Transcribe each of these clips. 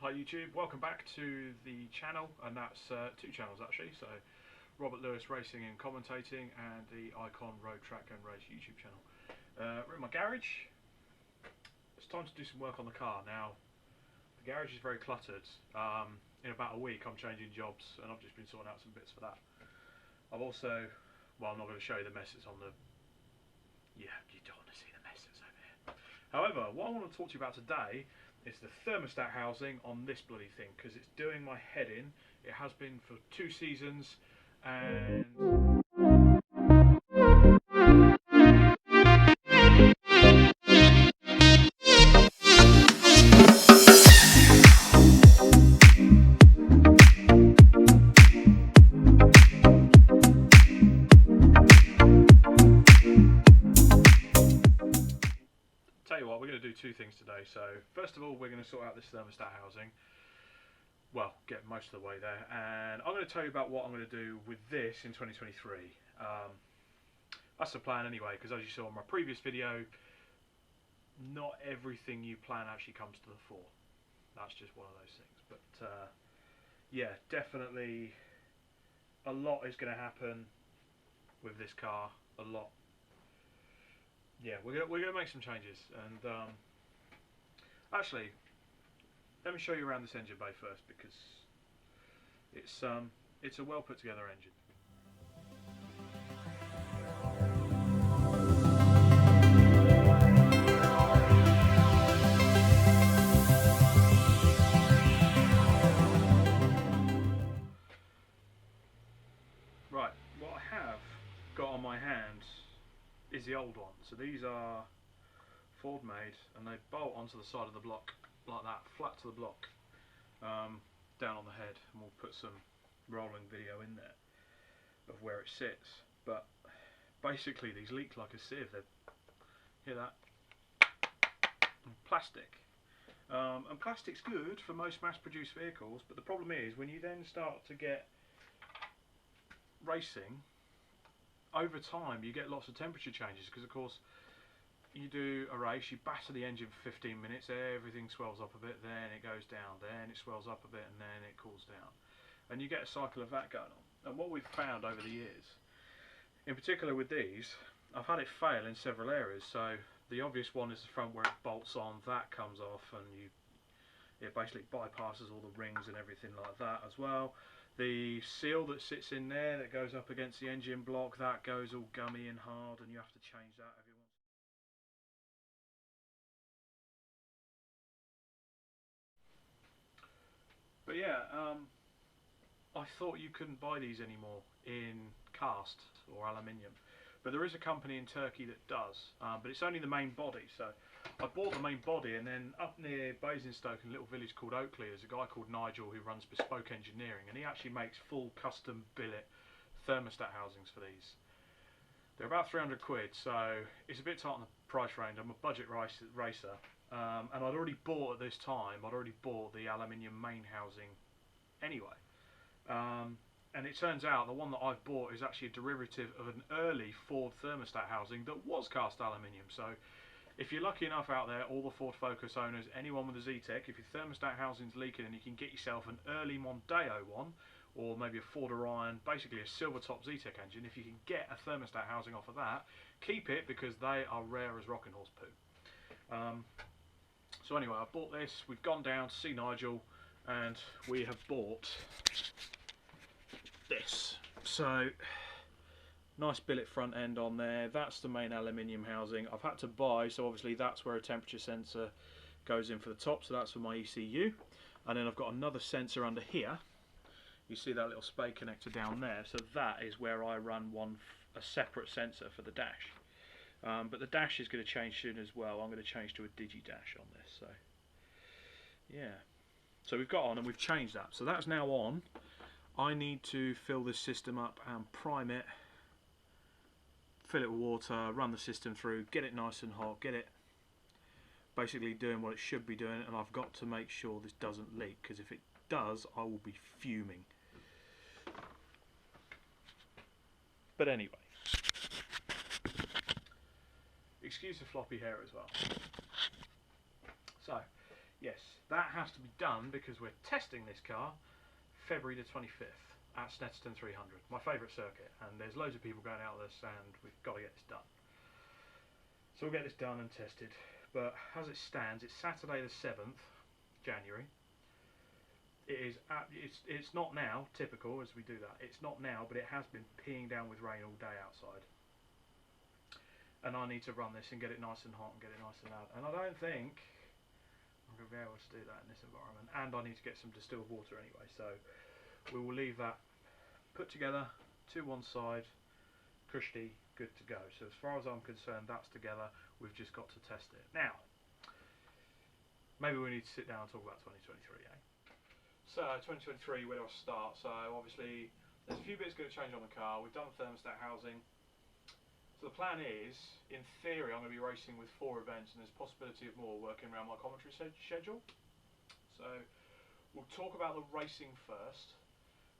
Hi YouTube, welcome back to the channel, and that's two channels actually, so Robert Lewis Racing and Commentating and the Icon Road Track and Race YouTube channel. We're in my garage. It's time to do some work on the car. Now, the garage is very cluttered. In about a week I'm changing jobs and I've just been sorting out some bits for that. I've also, well, I'm not going to show you the mess that's on the, yeah, you don't want to see the mess that's over here. However, what I want to talk to you about today is the thermostat housing on this bloody thing, because it's doing my head in. It has been for 2 seasons, and tell you what, we're going to do 2 things today. So first of all, we're going to sort out this thermostat housing. Well, get most of the way there, and I'm going to tell you about what I'm going to do with this in 2023. That's the plan anyway, because as you saw in my previous video, not everything you plan actually comes to the fore. That's just one of those things. But yeah, definitely a lot is going to happen with this car. A lot. Yeah, we're gonna make some changes, and actually, let me show you around this engine bay first, because it's a well put together engine. Right, what I have got on my hands is the old one. So these are Ford made, and they bolt onto the side of the block like that, flat to the block, down on the head, and we'll put some rolling video in there of where it sits. But basically these leak like a sieve. They hear that? And plastic. And plastic's good for most mass-produced vehicles, but the problem is when you then start to get racing, over time you get lots of temperature changes, because of course you do a race, you batter the engine for 15 minutes, everything swells up a bit, then it goes down, then it swells up a bit, and then it cools down. And you get a cycle of that going on. And what we've found over the years, in particular with these, I've had it fail in several areas. So the obvious one is the front where it bolts on, that comes off, and it basically bypasses all the rings and everything like that as well. The seal that sits in there that goes up against the engine block, that goes all gummy and hard, and you have to change that every once. But yeah, I thought you couldn't buy these anymore in cast or aluminium, but there is a company in Turkey that does, but it's only the main body. So I bought the main body, and then up near Basingstoke in a little village called Oakley, there's a guy called Nigel who runs Bespoke Engineering, and he actually makes full custom billet thermostat housings for these. They're about 300 quid, so it's a bit tight on the price range. I'm a budget racer, and I'd already bought at this time, the aluminium main housing anyway. And it turns out the one that I've bought is actually a derivative of an early Ford thermostat housing that was cast aluminium. So if you're lucky enough out there, all the Ford Focus owners, anyone with a Z-Tech, if your thermostat housing's leaking and you can get yourself an early Mondeo one, or maybe a Ford Orion, basically a silver top Z-Tech engine, if you can get a thermostat housing off of that, keep it, because they are rare as rocking horse poo. So anyway, I bought this, we've gone down to see Nigel, and we have bought this. So nice billet front end on there. That's the main aluminium housing. I've had to buy, so obviously that's where a temperature sensor goes in for the top, so that's for my ECU. And then I've got another sensor under here. You see that little spade connector down there, so that is where I run a separate sensor for the dash. But the dash is going to change soon as well. I'm going to change to a digi-dash on this. So yeah, so we've got on and we've changed that, so that's now on. I need to fill this system up and prime it, fill it with water, run the system through, get it nice and hot, get it basically doing what it should be doing, and I've got to make sure this doesn't leak, because if it does I will be fuming. But anyway, excuse the floppy hair as well. So yes, That has to be done because we're testing this car February the 25th at Snetterton 300, my favourite circuit, and there's loads of people going out there and we've got to get this done. So we'll get this done and tested, but as it stands, it's Saturday the 7th January. It's not now typical as we do that. It's not now, but it has been peeing down with rain all day outside, and I need to run this and get it nice and hot and get it nice and loud. And I don't think I'm going to be able to do that in this environment. And I need to get some distilled water anyway, so we will leave that put together to one side, cushy, good to go. So as far as I'm concerned, that's together. We've just got to test it. Now, maybe we need to sit down and talk about 2023, eh? So 2023, where do I start? So obviously, there's a few bits going to change on the car. We've done thermostat housing. So the plan is, in theory, I'm going to be racing with 4 events, and there's a possibility of more working around my commentary schedule. So we'll talk about the racing first.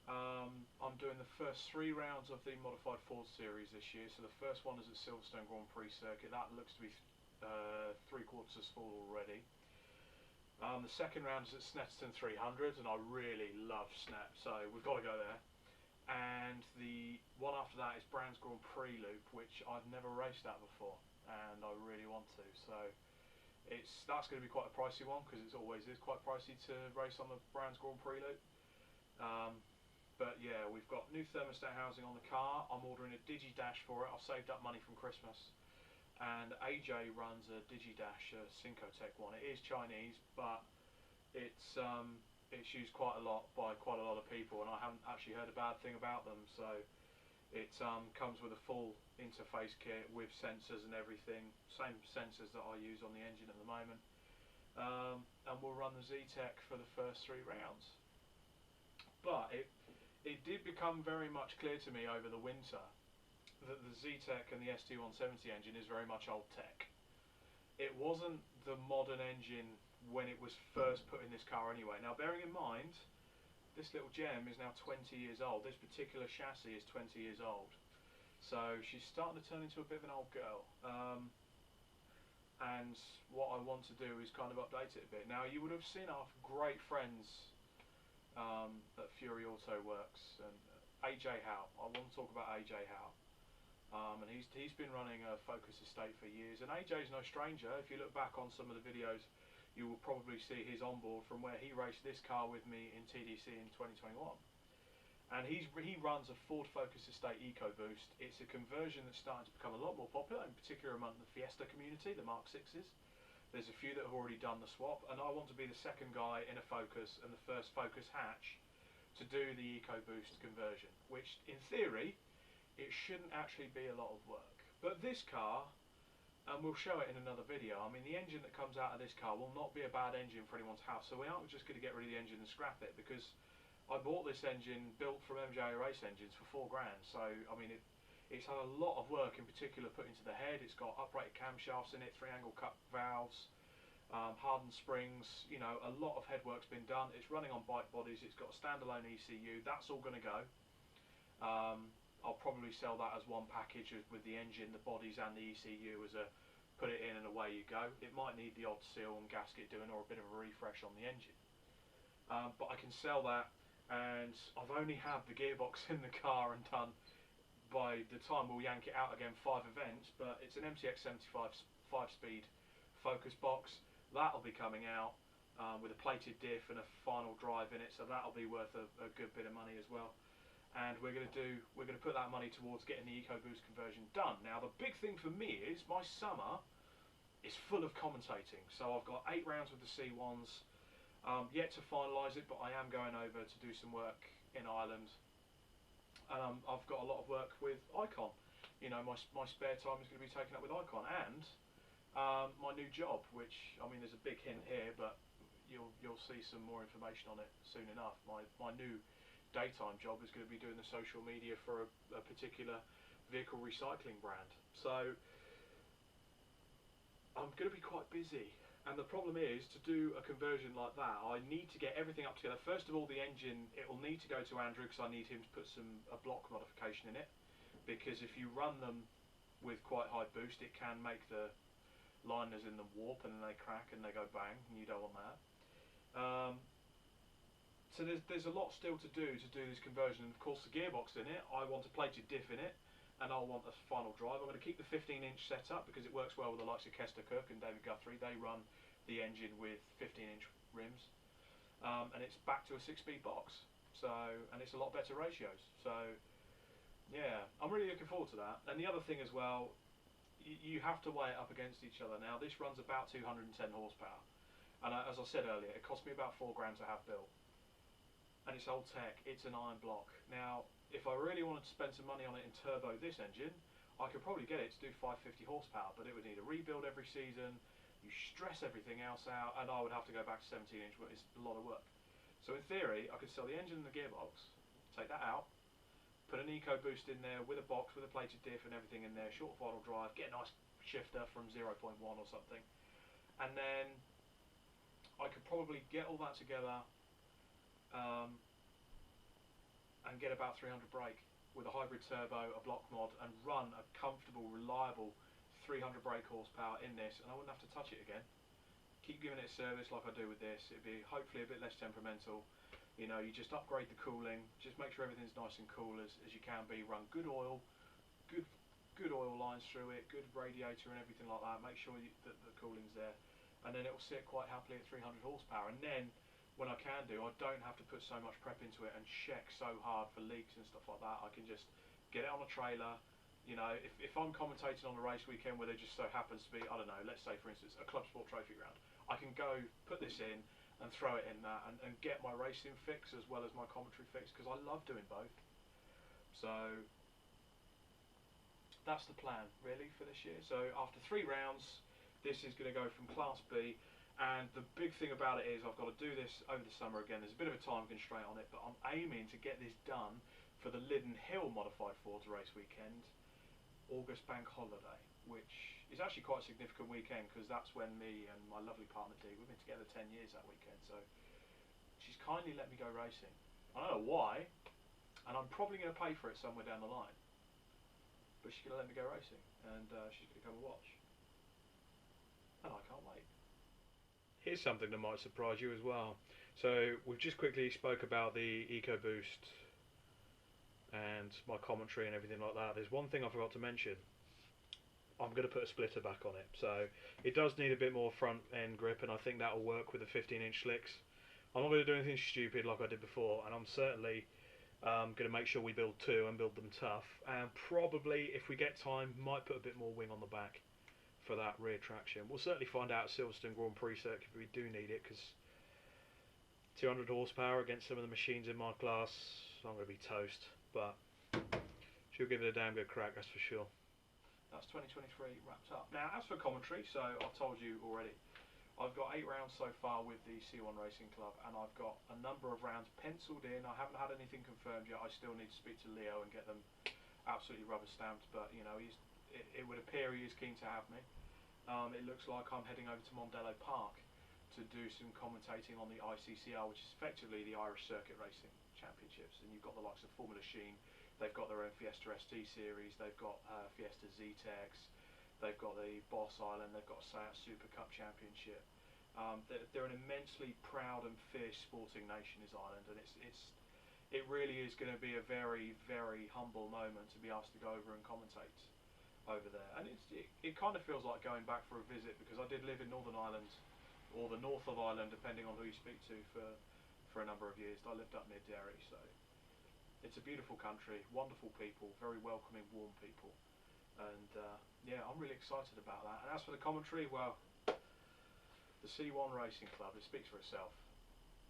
I'm doing the first 3 rounds of the modified Ford series this year. So the first one is at Silverstone Grand Prix circuit. That looks to be 3/4 full already. The second round is at Snetterton 300, and I really love Snet, so we've got to go there. And the one after that is Brands Grand Prix Loop, which I've never raced at before, and I really want to. So that's going to be quite a pricey one, because it always is quite pricey to race on the Brands Grand Prix Loop. But yeah, we've got new thermostat housing on the car. I'm ordering a DigiDash for it. I've saved up money from Christmas. And AJ runs a DigiDash, a Syncotech one. It is Chinese, but it's used quite a lot by quite a lot of people, and I haven't actually heard a bad thing about them. So it comes with a full interface kit with sensors and everything, same sensors that I use on the engine at the moment. And we'll run the Z-Tech for the first 3 rounds. But it did become very much clear to me over the winter that the Z-Tech and the ST170 engine is very much old tech. It wasn't the modern engine when it was first put in this car anyway. Now, bearing in mind, this little gem is now 20 years old. This particular chassis is 20 years old. So she's starting to turn into a bit of an old girl. And what I want to do is kind of update it a bit. Now, you would have seen our great friends at Fury Auto Works, and AJ Howe. I want to talk about AJ Howe. And he's been running a Focus estate for years, and AJ's no stranger. If you look back on some of the videos, you will probably see his onboard from where he raced this car with me in TDC in 2021. And he runs a Ford Focus estate EcoBoost. It's a conversion that's starting to become a lot more popular, in particular among the Fiesta community, the Mark 6s. There's a few that have already done the swap, and I want to be the second guy in a Focus and the first Focus hatch to do the EcoBoost conversion, which in theory it shouldn't actually be a lot of work. But this car, and we'll show it in another video, I mean, the engine that comes out of this car will not be a bad engine for anyone's house, so we aren't just going to get rid of the engine and scrap it, because I bought this engine built from MJA Race Engines for £4 grand. So I mean, it's had a lot of work, in particular put into the head. It's got uprated camshafts in it, 3-angle cut valves, hardened springs. You know, a lot of head work's been done. It's running on bike bodies. It's got a standalone ECU. That's all going to go. I'll probably sell that as one package with the engine, the bodies, and the ECU as a put it in and away you go. It might need the odd seal and gasket doing, or a bit of a refresh on the engine. But I can sell that. And I've only had the gearbox in the car and done, by the time we'll yank it out again, 5 events, but it's an MTX 75 5-speed Focus box. That'll be coming out with a plated diff and a final drive in it, so that'll be worth a good bit of money as well. And we're going to put that money towards getting the EcoBoost conversion done. Now, the big thing for me is my summer is full of commentating, so I've got 8 rounds with the C1s. Yet to finalise it, but I am going over to do some work in Ireland. I've got a lot of work with Icon. You know, my spare time is going to be taken up with Icon, and my new job, which, I mean, there's a big hint here, but you'll see some more information on it soon enough. My new daytime job is going to be doing the social media for a particular vehicle recycling brand. So I'm going to be quite busy. And the problem is, to do a conversion like that, I need to get everything up together. First of all, the engine, it will need to go to Andrew, because I need him to put a block modification in it. Because if you run them with quite high boost, it can make the liners in them warp, and then they crack and they go bang, and you don't want that. Um, so there's a lot still to do this conversion, and of course the gearbox in it, I want a plated diff in it, and I'll want a final drive. I'm going to keep the 15-inch setup because it works well with the likes of Kester Cook and David Guthrie. They run the engine with 15-inch rims, and it's back to a 6-speed box. So, and it's a lot better ratios. So, yeah, I'm really looking forward to that. And the other thing as well, you have to weigh it up against each other. Now, this runs about 210 horsepower, and as I said earlier, it cost me about £4 to have built. And it's old tech, it's an iron block. Now, if I really wanted to spend some money on it and turbo this engine, I could probably get it to do 550 horsepower, but it would need a rebuild every season, you stress everything else out, and I would have to go back to 17-inch, but it's a lot of work. So in theory, I could sell the engine and the gearbox, take that out, put an EcoBoost in there with a box, with a plated diff and everything in there, short throttle drive, get a nice shifter from 0.1 or something, and then I could probably get all that together and get about 300 brake with a hybrid turbo, a block mod, and run a comfortable, reliable 300 brake horsepower in this, and I wouldn't have to touch it again. Keep giving it a service like I do with this. It'd be hopefully a bit less temperamental. You know, you just upgrade the cooling, just make sure everything's nice and cool as you can be. Run good oil, good oil lines through it, good radiator and everything like that. Make sure that the cooling's there, and then it will sit quite happily at 300 horsepower. And then when I can do, I don't have to put so much prep into it and check so hard for leaks and stuff like that. I can just get it on a trailer. You know, if I'm commentating on a race weekend where there just so happens to be, I don't know, let's say for instance a Club Sport Trophy round, I can go put this in and throw it in that and get my racing fix as well as my commentary fix, because I love doing both. So that's the plan really for this year. So after 3 rounds, this is going to go from Class B. And the big thing about it is I've got to do this over the summer again. There's a bit of a time constraint on it, but I'm aiming to get this done for the Liddon Hill Modified Fords race weekend, August bank holiday, which is actually quite a significant weekend because that's when me and my lovely partner Dee, we've been together 10 years that weekend, so she's kindly let me go racing. I don't know why, and I'm probably going to pay for it somewhere down the line, but she's going to let me go racing, and she's going to come and watch, and I can't wait. Here's something that might surprise you as well. So we've just quickly spoke about the EcoBoost and my commentary and everything like that. There's one thing I forgot to mention. I'm going to put a splitter back on it. So it does need a bit more front end grip, and I think that will work with the 15-inch slicks. I'm not going to do anything stupid like I did before, and I'm certainly going to make sure we build 2 and build them tough. And probably, if we get time, might put a bit more wing on the back for that rear traction. We'll certainly find out at Silverstone Grand Prix circuit if we do need it, because 200 horsepower against some of the machines in my class, I'm going to be toast, but she'll give it a damn good crack, that's for sure. That's 2023 wrapped up. Now, as for commentary, so I've told you already, I've got 8 rounds so far with the C1 Racing Club, and I've got a number of rounds penciled in. I haven't had anything confirmed yet. I still need to speak to Leo and get them absolutely rubber stamped, but you know, it would appear he is keen to have me. It looks like I'm heading over to Mondello Park to do some commentating on the ICCR, which is effectively the Irish Circuit Racing Championships, and you've got the likes of Formula Sheen. They've got their own Fiesta ST series, they've got Fiesta Z-Tex, they've got the Boss Island, they've got Seat Super Cup Championship. They're an immensely proud and fierce sporting nation, is Ireland, and it really is going to be a very, very humble moment to be asked to go over and commentate over there. And it kind of feels like going back for a visit, because I did live in Northern Ireland, or the north of Ireland, depending on who you speak to, for a number of years. I lived up near Derry, so it's a beautiful country, wonderful people, very welcoming, warm people, and yeah, I'm really excited about that. And as for the commentary, well, the C1 Racing Club, it speaks for itself.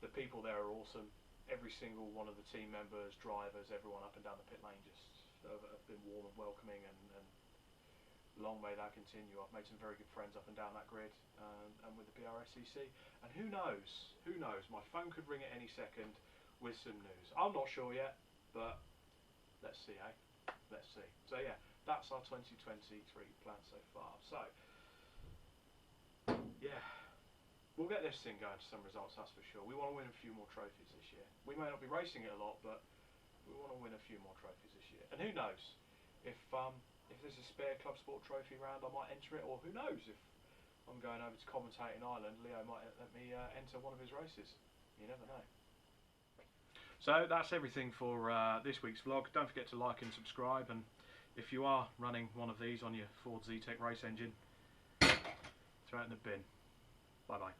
The people there are awesome. Every single one of the team members, drivers, everyone up and down the pit lane just have been warm and welcoming, and long may that continue. I've made some very good friends up and down that grid, and with the BRSCC. And who knows, my phone could ring at any second with some news. I'm not sure yet, but let's see, eh? Let's see. So yeah, that's our 2023 plan so far. So, yeah, we'll get this thing going to some results, that's for sure. We want to win a few more trophies this year. We may not be racing it a lot, but we want to win a few more trophies this year. And who knows, if there's a spare Club Sport Trophy round, I might enter it, or who knows, if I'm going over to commentate in Ireland, Leo might let me enter one of his races. You never know. So that's everything for this week's vlog. Don't forget to like and subscribe, and if you are running one of these on your Ford Zetec race engine, throw it in the bin. Bye bye.